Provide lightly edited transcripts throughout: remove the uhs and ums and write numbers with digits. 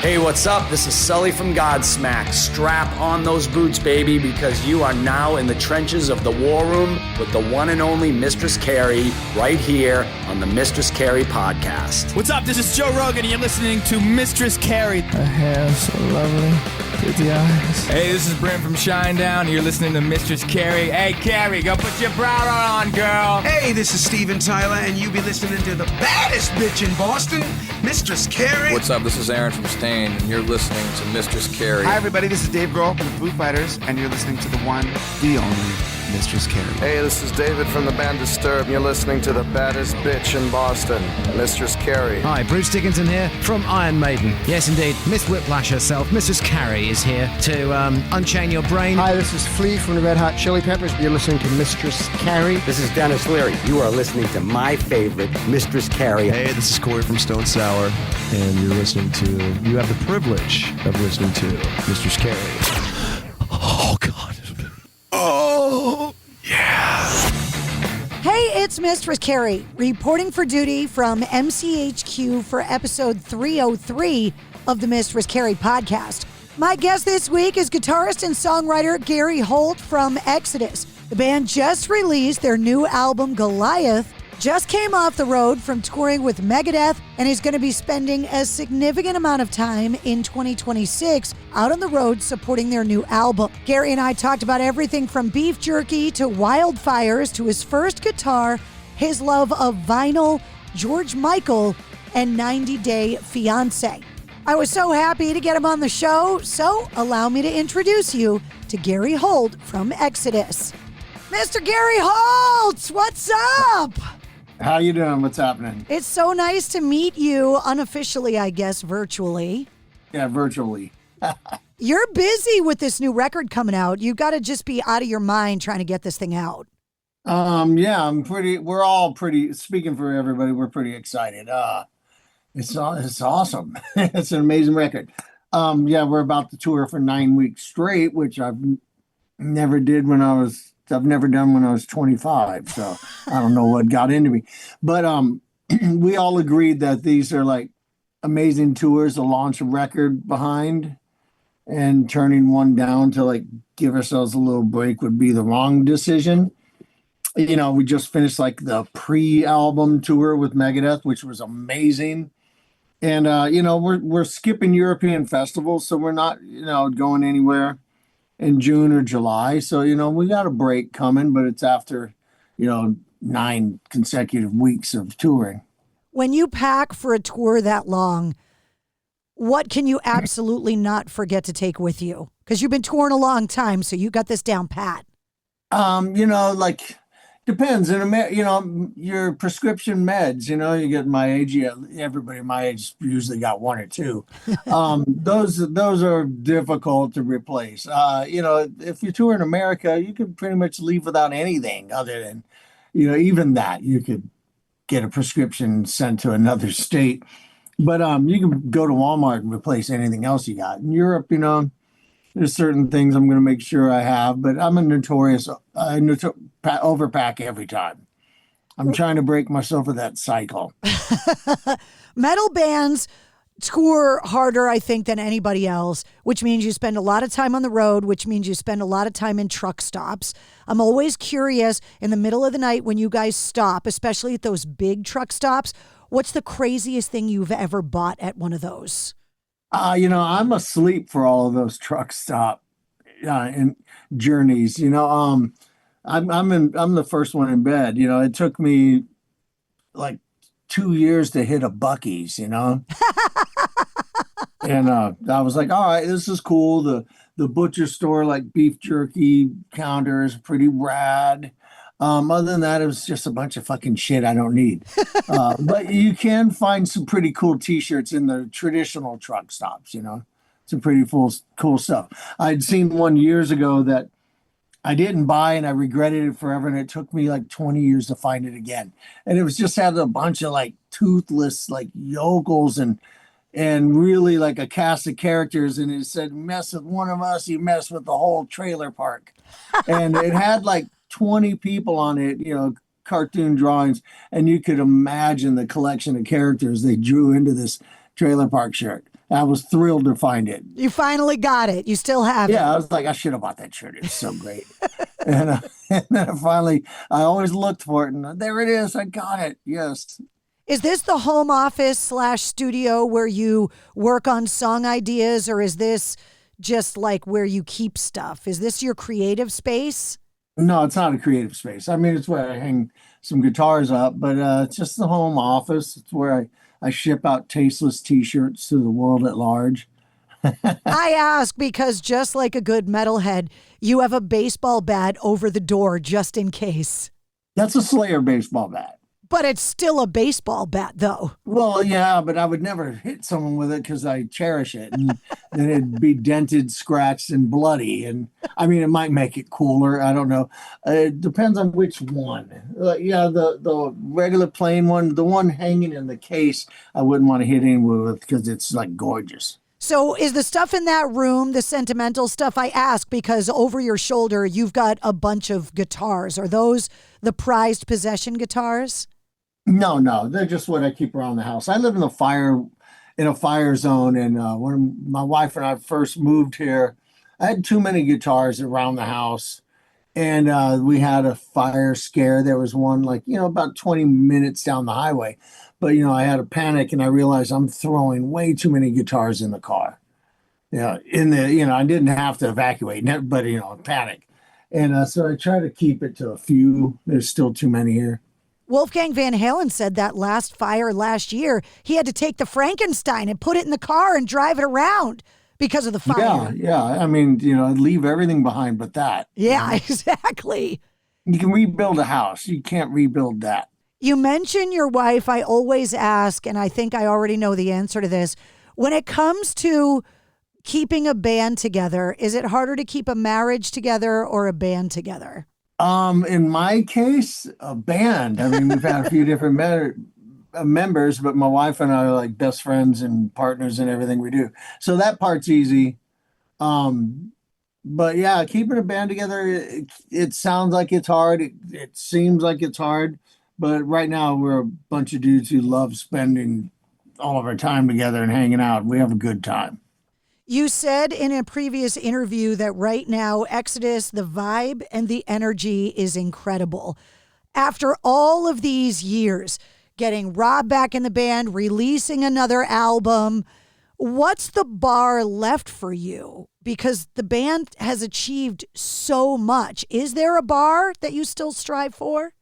Hey, what's up? This is Sully from Godsmack. Strap on those boots, baby, because you are now in the trenches of the war room with the one and only Mistress Carrie right here on the Mistress Carrie podcast. What's up? This is Joe Rogan, and you're listening to Mistress Carrie. Her hair so lovely, pretty eyes. Hey, this is Brent from Shinedown, and you're listening to Mistress Carrie. Hey, Carrie, go put your bra on, girl. Hey, this is Steven Tyler, and you be listening to the baddest bitch in Boston, Mistress Carrie. What's up? This is Aaron from Stain, and you're listening to Mistress Carrie. Hi, everybody. This is Dave Grohl from the Foo Fighters, and you're listening to the one, the only Mistress Carrie. Hey, this is David from the band Disturbed, and you're listening to the baddest bitch in Boston, Mistress Carrie. Hi, Bruce Dickinson here from Iron Maiden. Yes, indeed, Miss Whiplash herself, Mistress Carrie, is here to unchain your brain. Hi, this is Flea from the Red Hot Chili Peppers. You're listening to Mistress Carrie. This is Dennis Leary. You are listening to my favorite, Mistress Carrie. Hey, this is Corey from Stone Sour, and you have the privilege of listening to Mistress Carrie. Oh, God. Oh, yeah. Hey, it's Mistress Carrie, reporting for duty from MCHQ for episode 303 of the Mistress Carrie podcast. My guest this week is guitarist and songwriter Gary Holt from Exodus. The band just released their new album, Goliath, just came off the road from touring with Megadeth, and is going to be spending a significant amount of time in 2026 out on the road supporting their new album. Gary and I talked about everything from beef jerky to wildfires to his first guitar, his love of vinyl, George Michael, and 90 Day Fiancé. I was so happy to get him on the show, so allow me to introduce you to Gary Holt from Exodus. Mr. Gary Holt, what's up? How you doing? What's happening? It's so nice to meet you unofficially, I guess, virtually. Yeah, virtually. You're busy with this new record coming out. You got to just be out of your mind trying to get this thing out. Yeah, we're all pretty, speaking for everybody, we're pretty excited. It's awesome. It's an amazing record. Yeah, we're about to tour for 9 weeks straight, which I've never done when I was 25. So I don't know what got into me, but we all agreed that these are like amazing tours to launch a record behind, and turning one down to like give ourselves a little break would be the wrong decision. You know, we just finished like the pre-album tour with Megadeth, which was amazing. And, we're skipping European festivals, so we're not, going anywhere in June or July. So, we got a break coming, but it's after, 9 consecutive weeks of touring. When you pack for a tour that long, what can you absolutely not forget to take with you? Because you've been touring a long time, so you got this down pat. Depends. Your prescription meds, you get my age, everybody my age usually got one or two. Those are difficult to replace. If you tour in America, you can pretty much leave without anything other than, even that you could get a prescription sent to another state. But you can go to Walmart and replace anything else you got. In Europe, there's certain things I'm going to make sure I have, but I'm a notorious overpack every time. I'm trying to break myself of that cycle. Metal bands tour harder, I think, than anybody else, which means you spend a lot of time on the road, which means you spend a lot of time in truck stops. I'm always curious in the middle of the night when you guys stop, especially at those big truck stops, what's the craziest thing you've ever bought at one of those? I'm asleep for all of those truck stop and journeys. I'm the first one in bed. It took me like 2 years to hit a Buc-ee's. And I was like, all right, this is cool. The butcher store, like beef jerky counter, is pretty rad. Other than that, it was just a bunch of fucking shit I don't need. But you can find some pretty cool T-shirts in the traditional truck stops, Some pretty cool stuff. I'd seen one years ago that I didn't buy, and I regretted it forever, and it took me like 20 years to find it again. And it was just had a bunch of like toothless like yokels and really like a cast of characters, and it said, mess with one of us, you mess with the whole trailer park. And it had like 20 people on it, cartoon drawings, and you could imagine the collection of characters they drew into this trailer park shirt. I was thrilled to find it. You finally got it. You still have it. Yeah, I was like, I should have bought that shirt. It was so great. And then I always looked for it, and there it is. I got it. Yes. Is this the home office / studio where you work on song ideas, or is this just like where you keep stuff? Is this your creative space? No, it's not a creative space. I mean, it's where I hang some guitars up, but it's just the home office. It's where I ship out tasteless T-shirts to the world at large. I ask because just like a good metalhead, you have a baseball bat over the door just in case. That's a Slayer baseball bat. But it's still a baseball bat, though. Well, yeah, but I would never hit someone with it because I cherish it. And then it'd be dented, scratched, and bloody. And I mean, it might make it cooler. I don't know. It depends on which one. Yeah, the regular plain one, the one hanging in the case, I wouldn't want to hit anyone with because it's like gorgeous. So is the stuff in that room, the sentimental stuff? I ask because over your shoulder, you've got a bunch of guitars. Are those the prized possession guitars? No, they're just what I keep around the house. I live in a fire zone, and when my wife and I first moved here, I had too many guitars around the house, and we had a fire scare. There was one about 20 minutes down the highway, but I had a panic, and I realized I'm throwing way too many guitars in the car. I didn't have to evacuate, but panic, and so I try to keep it to a few. There's still too many here. Wolfgang Van Halen said that last fire last year, he had to take the Frankenstein and put it in the car and drive it around because of the fire. Yeah. I mean, leave everything behind but that. Yeah, exactly. You can rebuild a house. You can't rebuild that. You mention your wife. I always ask, and I think I already know the answer to this. When it comes to keeping a band together, is it harder to keep a marriage together or a band together? In my case, a band. I mean, we've had a few different members, but my wife and I are like best friends and partners in everything we do. So that part's easy. But yeah, keeping a band together, it sounds like it's hard. It seems like it's hard. But right now, we're a bunch of dudes who love spending all of our time together and hanging out. We have a good time. You said in a previous interview that right now, Exodus, the vibe and the energy is incredible. After all of these years, getting Rob back in the band, releasing another album, what's the bar left for you? Because the band has achieved so much. Is there a bar that you still strive for?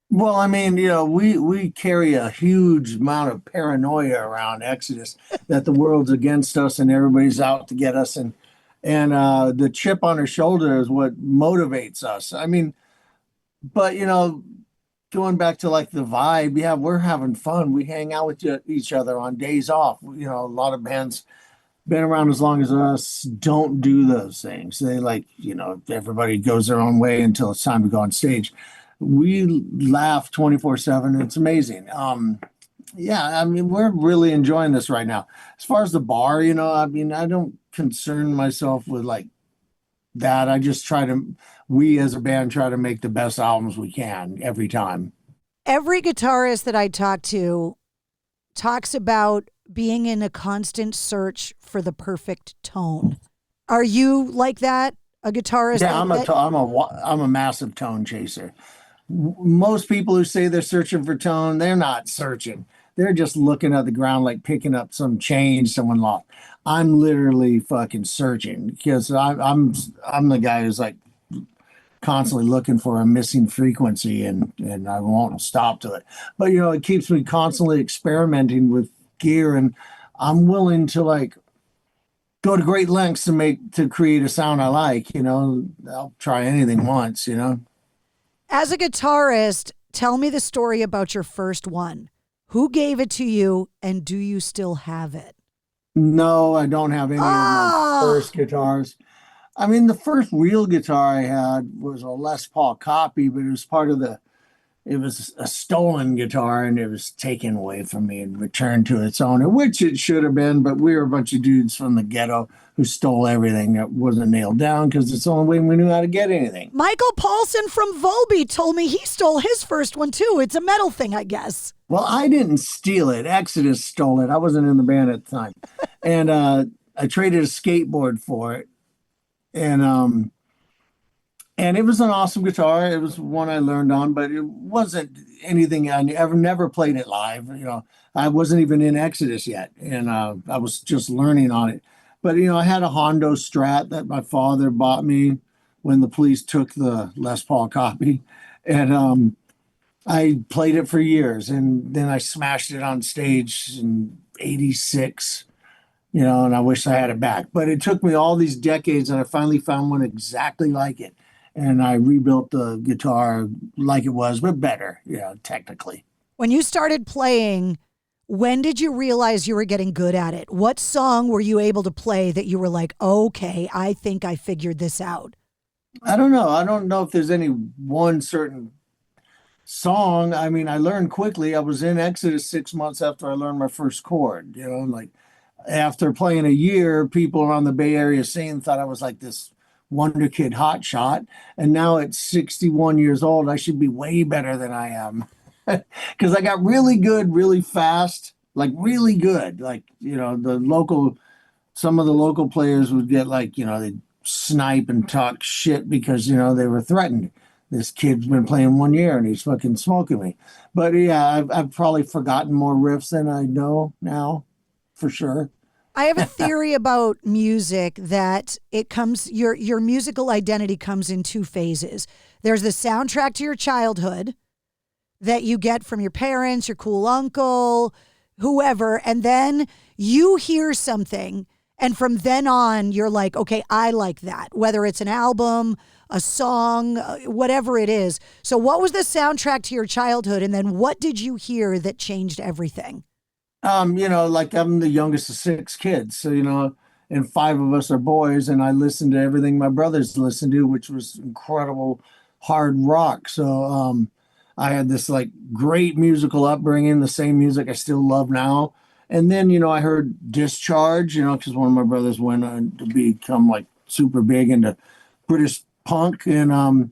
Well, I mean, we carry a huge amount of paranoia around Exodus that the world's against us and everybody's out to get us. And the chip on our shoulder is what motivates us. I mean, but, going back to like the vibe, yeah, we're having fun. We hang out with each other on days off. A lot of bands been around as long as us don't do those things. They everybody goes their own way until it's time to go on stage. We laugh 24/7. It's amazing. Yeah, I mean, we're really enjoying this right now. As far as the bar, I don't concern myself with like that. I just we as a band try to make the best albums we can every time. Every guitarist that I talk to talks about being in a constant search for the perfect tone. Are you like that? A guitarist? Yeah, like I'm a massive tone chaser. Most people who say they're searching for tone, they're not searching. They're just looking at the ground like picking up some change someone lost. I'm literally fucking searching because I'm the guy who's like constantly looking for a missing frequency and I won't stop to it. But it keeps me constantly experimenting with gear, and I'm willing to like go to great lengths to create a sound I like. I'll try anything once. As a guitarist, tell me the story about your first one. Who gave it to you, and do you still have it? No, I don't have any of my first guitars. I mean, the first real guitar I had was a Les Paul copy, but it was a stolen guitar, and it was taken away from me and returned to its owner, which it should have been, but we were a bunch of dudes from the ghetto who stole everything that wasn't nailed down because it's the only way we knew how to get anything. Michael Paulson from Volbeat told me he stole his first one too. It's a metal thing, I guess. Well, I didn't steal it. Exodus stole it. I wasn't in the band at the time. And I traded a skateboard for it. And and it was an awesome guitar. It was one I learned on, but it wasn't anything I never played it live. I wasn't even in Exodus yet, and I was just learning on it. But I had a Hondo Strat that my father bought me when the police took the Les Paul copy, and I played it for years, and then I smashed it on stage in '86. And I wish I had it back. But it took me all these decades, and I finally found one exactly like it. And I rebuilt the guitar like it was, but better, technically. When you started playing, when did you realize you were getting good at it? What song were you able to play that you were like, okay, I think I figured this out? I don't know. I don't know if there's any one certain song. I mean, I learned quickly. I was in Exodus 6 months after I learned my first chord, like after playing a year, people around the Bay Area scene thought I was like this wonder kid hotshot. And now at 61 years old, I should be way better than I am. Because I got really good, really fast, like really good. Like, some of the local players would get like, they'd snipe and talk shit because, they were threatened. This kid's been playing 1 year and he's fucking smoking me. But yeah, I've probably forgotten more riffs than I know now, for sure. I have a theory about music that your musical identity comes in two phases. There's the soundtrack to your childhood that you get from your parents, your cool uncle, whoever, and then you hear something, and from then on, you're like, okay, I like that, whether it's an album, a song, whatever it is. So what was the soundtrack to your childhood, and then what did you hear that changed everything? Like I'm the youngest of 6 kids, so and 5 of us are boys, and I listened to everything my brothers listened to, which was incredible hard rock. So I had this like great musical upbringing, the same music I still love now. And then I heard Discharge, because one of my brothers went on to become like super big into British punk, and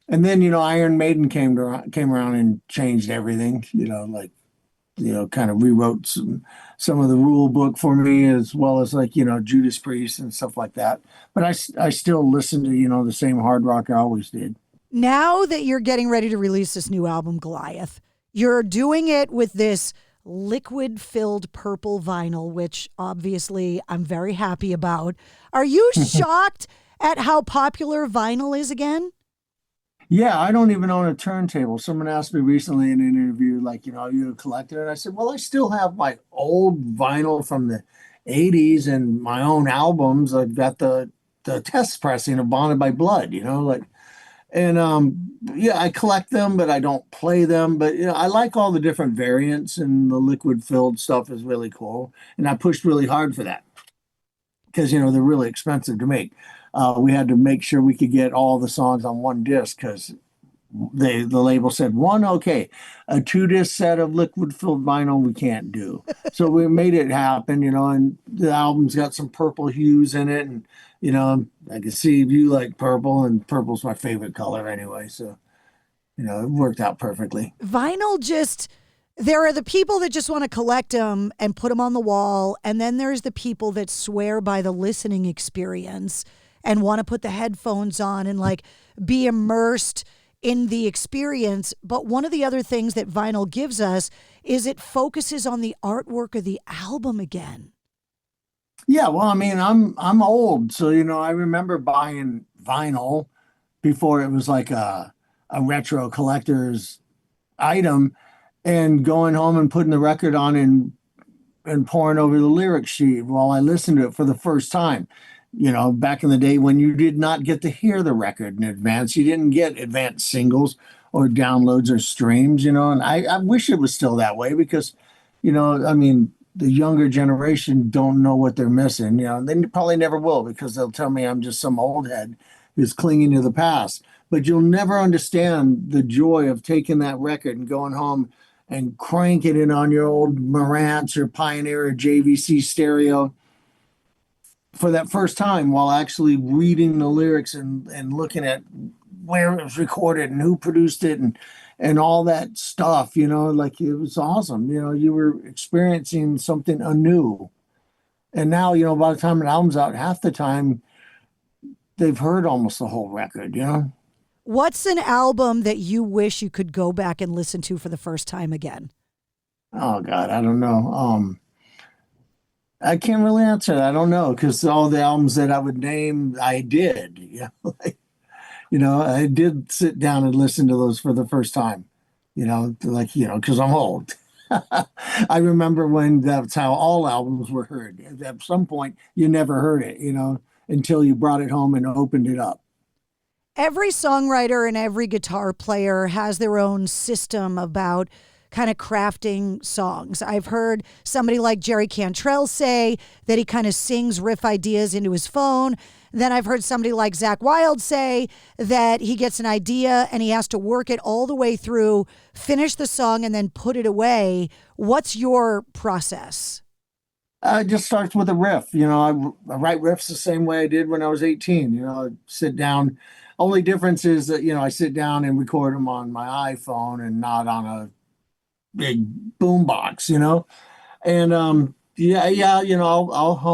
then Iron Maiden came around and changed everything. Kind of rewrote some of the rule book for me, as well as like, Judas Priest and stuff like that. But I still listen to, the same hard rock I always did. Now that you're getting ready to release this new album, Goliath, you're doing it with this liquid-filled purple vinyl, which obviously I'm very happy about. Are you shocked at how popular vinyl is again? Yeah, I don't even own a turntable. Someone asked me recently in an interview, like, are you a collector? And I said, well, I still have my old vinyl from the 80s and my own albums. I've got the test pressing of Bonded by Blood, yeah, I collect them, but I don't play them. But I like all the different variants, and the liquid filled stuff is really cool. And I pushed really hard for that because they're really expensive to make. We had to make sure we could get all the songs on one disc because the label said a 2-disc set of liquid filled vinyl we can't do. So we made it happen, and the album's got some purple hues in it, and I can see you like purple, and purple's my favorite color anyway. So it worked out perfectly. Vinyl there are the people that just want to collect them and put them on the wall, and then there's the people that swear by the listening experience and want to put the headphones on and like be immersed in the experience. But one of the other things that vinyl gives us is it focuses on the artwork of the album again. Yeah, well, I mean, I'm old, so I remember buying vinyl before it was like a retro collector's item, and going home and putting the record on and pouring over the lyric sheet while I listened to it for the first time. Back in the day when you did not get to hear the record in advance, you didn't get advanced singles or downloads or streams, and I wish it was still that way because, I mean, the younger generation don't know what they're missing. They probably never will because they'll tell me I'm just some old head who's clinging to the past. But you'll never understand the joy of taking that record and going home and cranking it on your old Marantz or Pioneer or JVC stereo for that first time while actually reading the lyrics and looking at where it was recorded and who produced it and all that stuff, like it was awesome. You were experiencing something anew. And now, by the time an album's out, half the time they've heard almost the whole record. What's an album that you wish you could go back and listen to for the first time again? Oh God, I don't know. I can't really answer that. I don't know, because all the albums that I would name, I did. I did sit down and listen to those for the first time. Because I'm old. I remember when that's how all albums were heard. At some point, you never heard it, until you brought it home and opened it up. Every songwriter and every guitar player has their own system about kind of crafting songs. I've heard somebody like Jerry Cantrell say that he kind of sings riff ideas into his phone. Then I've heard somebody like Zakk Wylde say that he gets an idea and he has to work it all the way through, finish the song, and then put it away. What's your process? It just starts with a riff. I write riffs the same way I did when I was 18. I sit down. Only difference is that, I sit down and record them on my iPhone and not on a big boom box, and I'll hum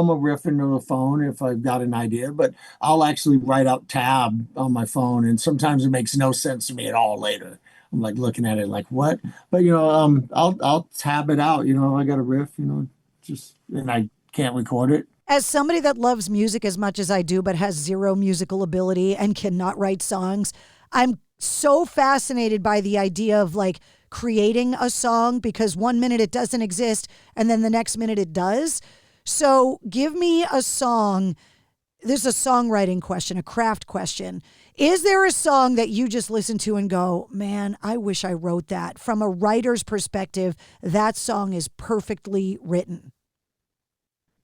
a riff into the phone if I've got an idea, but I'll actually write out tab on my phone, and sometimes it makes no sense to me at all later. I'm like looking at it like, what? But I'll tab it out. I got a riff, and I can't record it. As somebody that loves music as much as I do, but has zero musical ability and cannot write songs, I'm so fascinated by the idea of like creating a song, because 1 minute it doesn't exist and then the next minute it does. So give me a song. There's a songwriting question, a craft question. Is there a song that you just listen to and go, man, I wish I wrote that? From a writer's perspective, that song is perfectly written.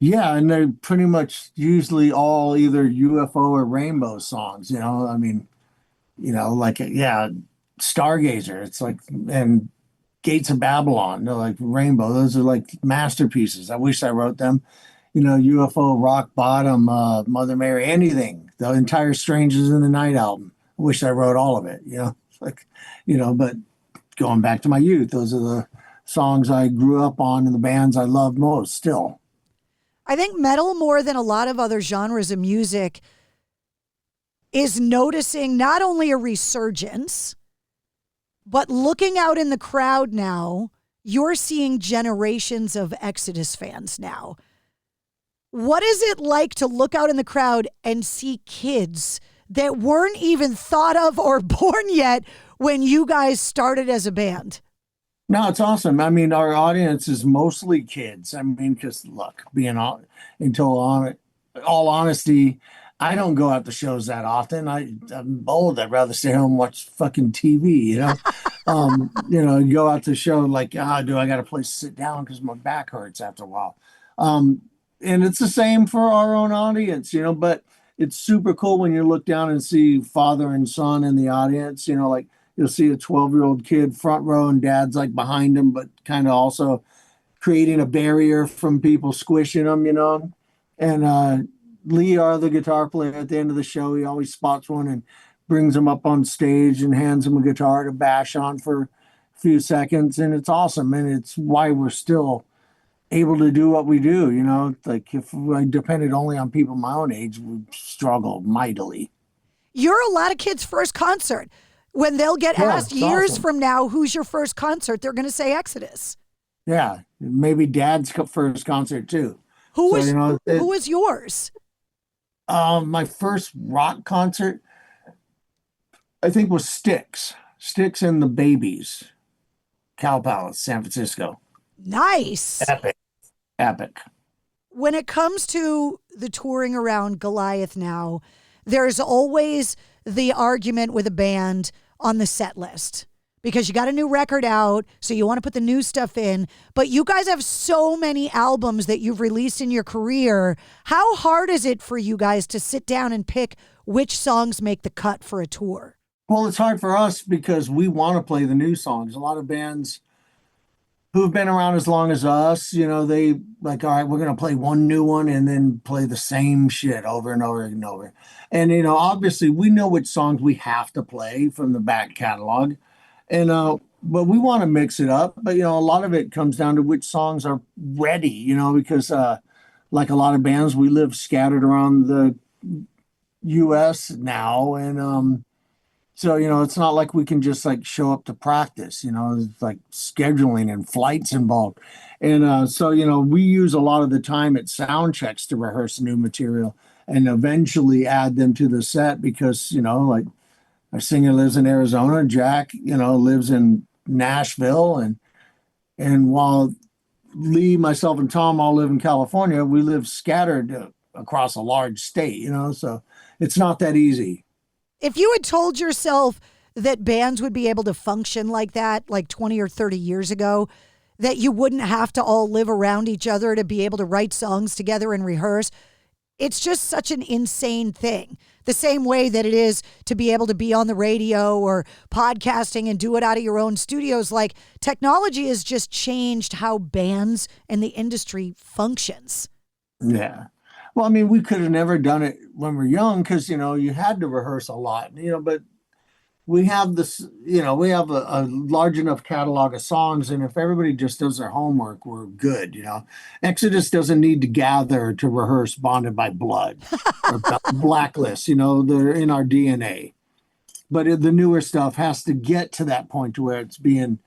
Yeah, and they're pretty much usually all either UFO or Rainbow songs, Stargazer, it's like, and Gates of Babylon, they're like Rainbow. Those are like masterpieces. I wish I wrote them. UFO, Rock Bottom, Mother Mary, anything. The entire Strangers in the Night album. I wish I wrote all of it, but going back to my youth, those are the songs I grew up on and the bands I love most still. I think metal, more than a lot of other genres of music, is noticing not only a resurgence, but looking out in the crowd now, you're seeing generations of Exodus fans now. What is it like to look out in the crowd and see kids that weren't even thought of or born yet when you guys started as a band? No, it's awesome. I mean, our audience is mostly kids. I mean, because look, all honesty, I don't go out to shows that often. I'm old. I'd rather stay home and watch fucking TV, go out to show like, do I got a place to sit down because my back hurts after a while. And it's the same for our own audience, but it's super cool when you look down and see father and son in the audience, like you'll see a 12-year-old kid front row and dad's like behind him, but kind of also creating a barrier from people squishing them, and Lee, our other guitar player, at the end of the show, he always spots one and brings him up on stage and hands him a guitar to bash on for a few seconds. And it's awesome. And it's why we're still able to do what we do. Like if I depended only on people my own age, we'd struggle mightily. You're a lot of kids' first concert. When they'll get asked years awesome. from now, who's your first concert? They're going to say Exodus. Yeah. Maybe dad's first concert too. Who was yours? My first rock concert, I think, was Styx and the Babies, Cow Palace, San Francisco. Nice. Epic. When it comes to the touring around Goliath now, there's always the argument with a band on the set list. Because you got a new record out, so you want to put the new stuff in. But you guys have so many albums that you've released in your career. How hard is it for you guys to sit down and pick which songs make the cut for a tour? Well, it's hard for us because we want to play the new songs. A lot of bands who've been around as long as us, they like, all right, we're going to play one new one and then play the same shit over and over and over. And, obviously we know which songs we have to play from the back catalog. And but we want to mix it up. But a lot of it comes down to which songs are ready. Because like a lot of bands, we live scattered around the U.S. now, and so it's not like we can just like show up to practice. It's like scheduling and flights involved, and so we use a lot of the time at sound checks to rehearse new material and eventually add them to the set because like our singer lives in Arizona, Jack lives in Nashville, and while Lee, myself, and Tom all live in California, we live scattered across a large state, so it's not that easy. If you had told yourself that bands would be able to function like that, like 20 or 30 years ago, that you wouldn't have to all live around each other to be able to write songs together and rehearse, it's just such an insane thing. The same way that it is to be able to be on the radio or podcasting and do it out of your own studios. Like, technology has just changed how bands and the industry functions. Yeah. Well, I mean, we could have never done it when we were young because, you had to rehearse a lot, but we have this, we have a large enough catalog of songs. And if everybody just does their homework, we're good, Exodus doesn't need to gather to rehearse Bonded by Blood or Blacklist, they're in our DNA. But the newer stuff has to get to that point to where it's being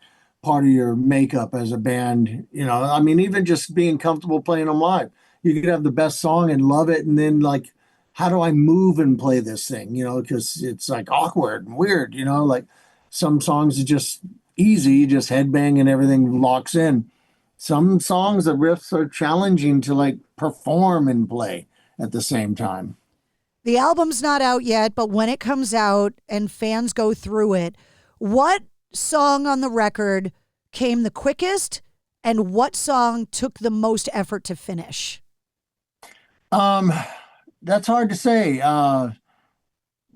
part of your makeup as a band, I mean, even just being comfortable playing them live. You could have the best song and love it, and then like, how do I move and play this thing? Because it's like awkward and weird. Like some songs are just easy, just headbang and everything locks in. Some songs, the riffs are challenging to like perform and play at the same time. The album's not out yet, but when it comes out and fans go through it, what song on the record came the quickest, and what song took the most effort to finish? That's hard to say. I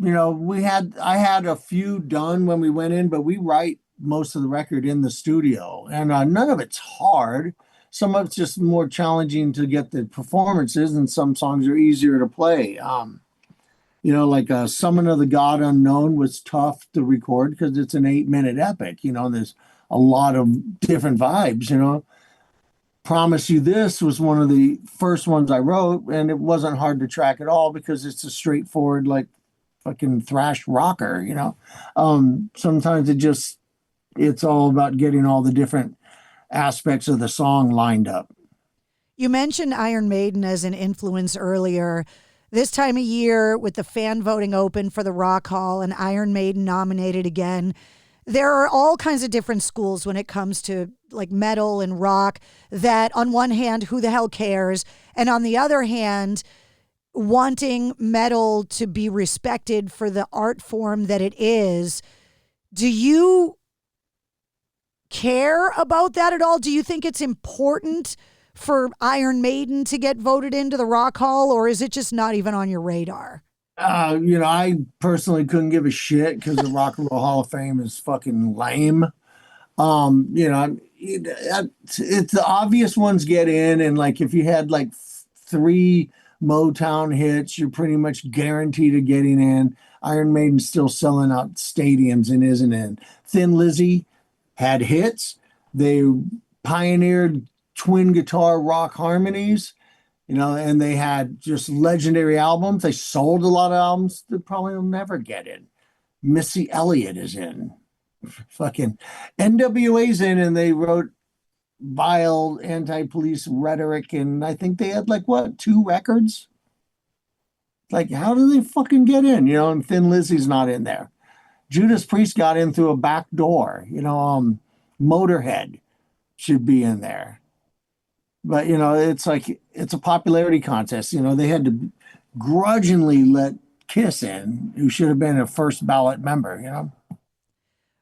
had a few done when we went in, but we write most of the record in the studio, and none of it's hard. Some of it's just more challenging to get the performances, and some songs are easier to play. Like Summon of the God Unknown was tough to record because it's an 8-minute epic. There's a lot of different vibes, Promise You This was one of the first ones I wrote, and it wasn't hard to track at all because it's a straightforward, like, fucking thrash rocker, Sometimes it's all about getting all the different aspects of the song lined up. You mentioned Iron Maiden as an influence earlier. This time of year, with the fan voting open for the Rock Hall and Iron Maiden nominated again, there are all kinds of different schools when it comes to like metal and rock that on one hand, who the hell cares? And on the other hand, wanting metal to be respected for the art form that it is. Do you care about that at all? Do you think it's important for Iron Maiden to get voted into the Rock Hall, or is it just not even on your radar? I personally couldn't give a shit because the Rock and Roll Hall of Fame is fucking lame. It's the obvious ones get in, and like if you had like 3 Motown hits, you're pretty much guaranteed to getting in. Iron Maiden's still selling out stadiums and isn't in. Thin Lizzy had hits. They pioneered twin guitar rock harmonies. And they had just legendary albums. They sold a lot of albums that probably will never get in. Missy Elliott is in. Fucking NWA's in, and they wrote vile anti-police rhetoric, and I think they had 2 records? Like, how do they fucking get in? And Thin Lizzy's not in there. Judas Priest got in through a back door. Motorhead should be in there. But, it's like, it's a popularity contest. They had to grudgingly let Kiss in, who should have been a first ballot member,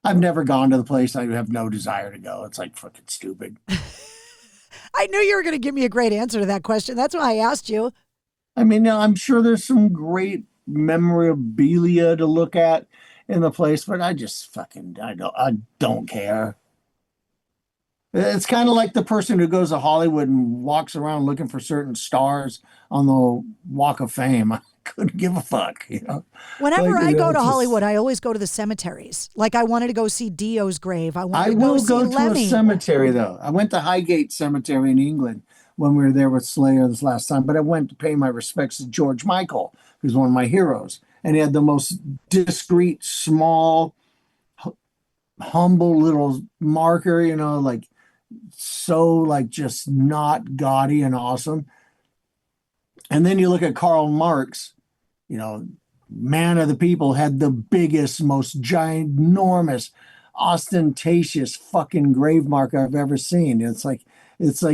I've never gone to the place. I have no desire to go. It's like fucking stupid. I knew you were going to give me a great answer to that question. That's why I asked you. I mean, I'm sure there's some great memorabilia to look at in the place, but I don't care. It's kind of like the person who goes to Hollywood and walks around looking for certain stars on the Walk of Fame. I couldn't give a fuck, Whenever I go to Hollywood, I always go to the cemeteries. Like I wanted to go see Dio's grave. I will go to a cemetery though. I went to Highgate Cemetery in England when we were there with Slayer this last time, but I went to pay my respects to George Michael, who's one of my heroes. And he had the most discreet, small, humble little marker, you know, like so like just not gaudy and awesome. And then you look at Karl Marx, you know, man of the people, had the biggest, most ginormous, ostentatious fucking grave marker I've ever seen. It's like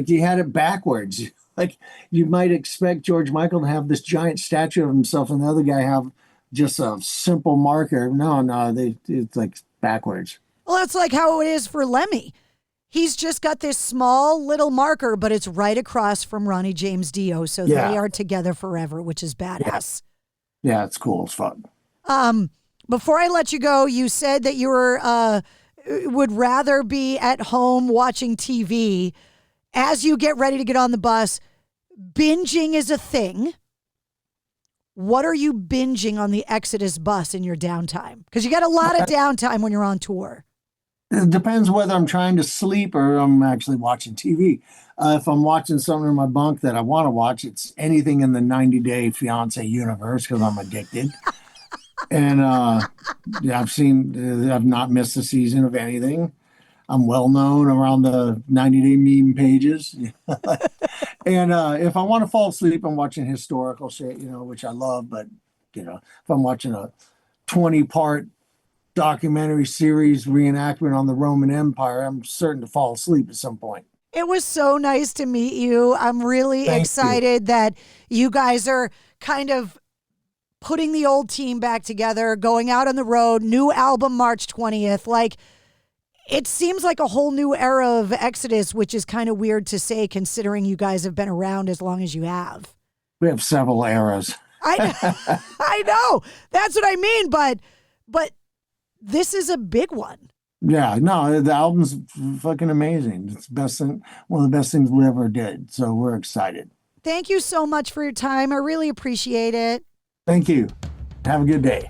you had it backwards. Like you might expect George Michael to have this giant statue of himself and the other guy have just a simple marker. No, it's like backwards. Well, that's like how it is for Lemmy. He's just got this small little marker, but it's right across from Ronnie James Dio. So they are together forever, which is badass. Yeah, it's cool as fuck. Before I let you go, you said that you were would rather be at home watching TV. As you get ready to get on the bus, binging is a thing. What are you binging on the Exodus bus in your downtime? Because you got a lot of downtime when you're on tour. It depends whether I'm trying to sleep or I'm actually watching TV. If I'm watching something in my bunk that I want to watch, it's anything in the 90 Day Fiance universe because I'm addicted. And I've not missed a season of anything. I'm well known around the 90 Day meme pages. And if I want to fall asleep, I'm watching historical shit, you know, which I love. But, you know, if I'm watching a 20-part documentary series reenactment on the Roman Empire, I'm certain to fall asleep at some point. It was so nice to meet you. I'm really excited that you guys are kind of putting the old team back together, going out on the road, new album March 20th. Like, it seems like a whole new era of Exodus, which is kind of weird to say considering you guys have been around as long as you have. We have several eras. I know. That's what I mean, but this is a big one. Yeah, no, the album's fucking amazing. It's the best thing, one of the best things we ever did. So we're excited. Thank you so much for your time. I really appreciate it. Thank you. Have a good day.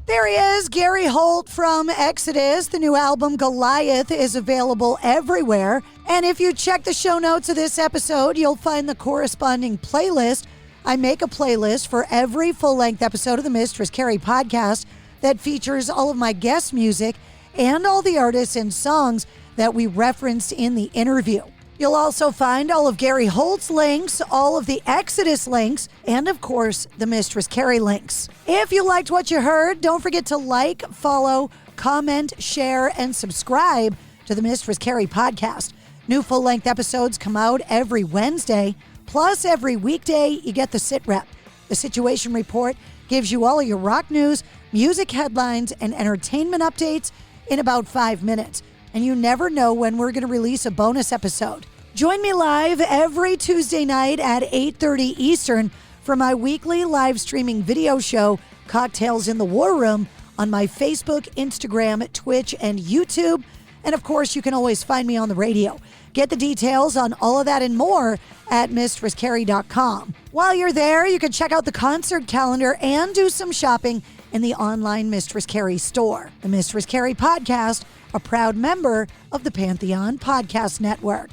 There he is, Gary Holt from Exodus. The new album, Goliath, is available everywhere. And if you check the show notes of this episode, you'll find the corresponding playlist. I make a playlist for every full-length episode of the Mistress Carrie podcast that features all of my guest music and all the artists and songs that we referenced in the interview. You'll also find all of Gary Holt's links, all of the Exodus links, and of course, the Mistress Carrie links. If you liked what you heard, don't forget to like, follow, comment, share, and subscribe to the Mistress Carrie podcast. New full-length episodes come out every Wednesday, plus every weekday you get the sit rep. The Situation Report gives you all of your rock news, music headlines, and entertainment updates in about 5 minutes. And you never know when we're going to release a bonus episode. Join me live every Tuesday night at 8:30 Eastern for my weekly live streaming video show, Cocktails in the War Room, on my Facebook, Instagram, Twitch, and YouTube. And of course, you can always find me on the radio. Get the details on all of that and more at mistresscarrie.com. While you're there, you can check out the concert calendar and do some shopping in the online Mistress Carrie store. The Mistress Carrie podcast, a proud member of the Pantheon Podcast Network.